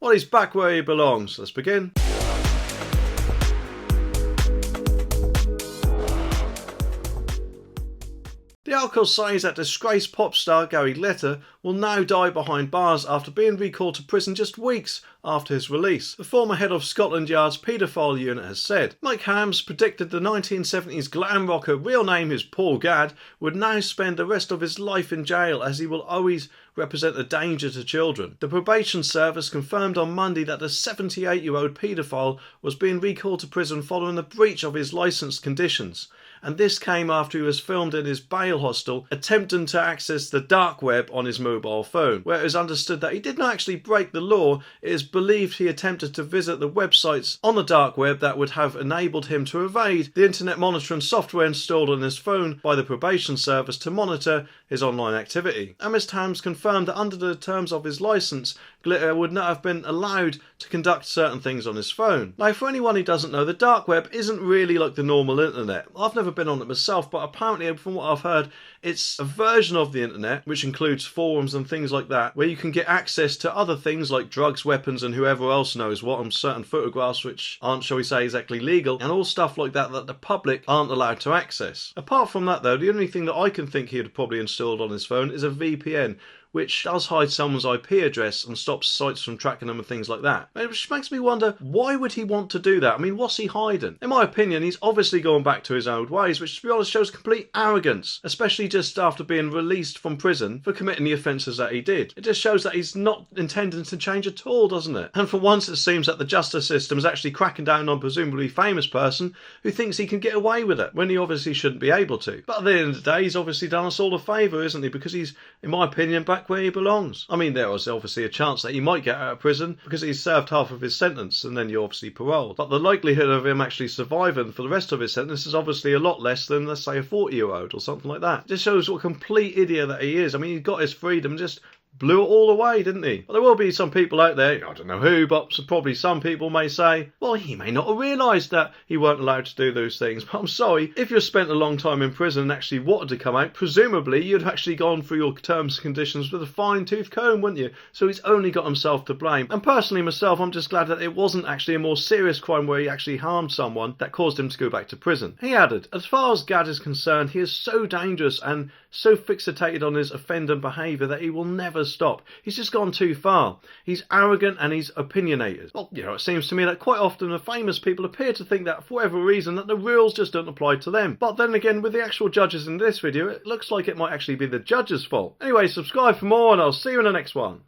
Well, he's back where he belongs. Let's begin. The article says that disgraced pop star Gary Glitter will now die behind bars after being recalled to prison just weeks after his release. The former head of Scotland Yard's paedophile unit has said. Mike Hams predicted the 1970s glam rocker, real name is Paul Gadd, would now spend the rest of his life in jail as he will always represent a danger to children. The probation service confirmed on Monday that the 78-year-old paedophile was being recalled to prison following the breach of his licence conditions. And this came after he was filmed in his bail hostel attempting to access the dark web on his mobile phone, where it is understood that he did not actually break the law. It is believed he attempted to visit the websites on the dark web that would have enabled him to evade the internet monitoring software installed on his phone by the probation service to monitor his online activity. And Mr. Hams confirmed that under the terms of his licence, Glitter would not have been allowed to conduct certain things on his phone. Now, for anyone who doesn't know, the dark web isn't really like the normal internet. I've never been on it myself, but apparently, from what I've heard, it's a version of the internet which includes forums and things like that, where you can get access to other things like drugs, weapons, and whoever else knows what, and certain photographs which aren't, shall we say, exactly legal, and all stuff like that that the public aren't allowed to access. Apart from that, though, the only thing that I can think he'd probably installed on his phone is a VPN, which does hide someone's IP address and stops sites from tracking them and things like that. Which makes me wonder, why would he want to do that? I mean, what's he hiding? In my opinion, he's obviously going back to his old ways, which, to be honest, shows complete arrogance, especially just after being released from prison for committing the offences that he did. It just shows that he's not intending to change at all, doesn't it? And for once, it seems that the justice system is actually cracking down on a presumably famous person who thinks he can get away with it, when he obviously shouldn't be able to. But at the end of the day, he's obviously done us all a favour, isn't he? Because he's, in my opinion, back where he belongs. I mean, there was obviously a chance that he might get out of prison because he's served half of his sentence and then you're obviously paroled. But the likelihood of him actually surviving for the rest of his sentence is obviously a lot less than, let's say, a 40-year-old or something like that. It just shows what a complete idiot that he is. I mean, he got his freedom and just blew it all away, didn't he? Well, there will be some people out there, I don't know who, but probably some people may say, well, he may not have realised that he weren't allowed to do those things. But I'm sorry, if you've spent a long time in prison and actually wanted to come out, presumably you'd have actually gone through your terms and conditions with a fine-tooth comb, wouldn't you? So he's only got himself to blame. And personally myself, I'm just glad that it wasn't actually a more serious crime where he actually harmed someone that caused him to go back to prison. He added, as far as Gadd is concerned, he is so dangerous and so fixated on his offending behaviour that he will never stop. He's just gone too far. He's arrogant and he's opinionated. Well, it seems to me that quite often the famous people appear to think that for whatever reason that the rules just don't apply to them. But then again, with the actual judges in this video, it looks like it might actually be the judge's fault. Anyway, subscribe for more and I'll see you in the next one.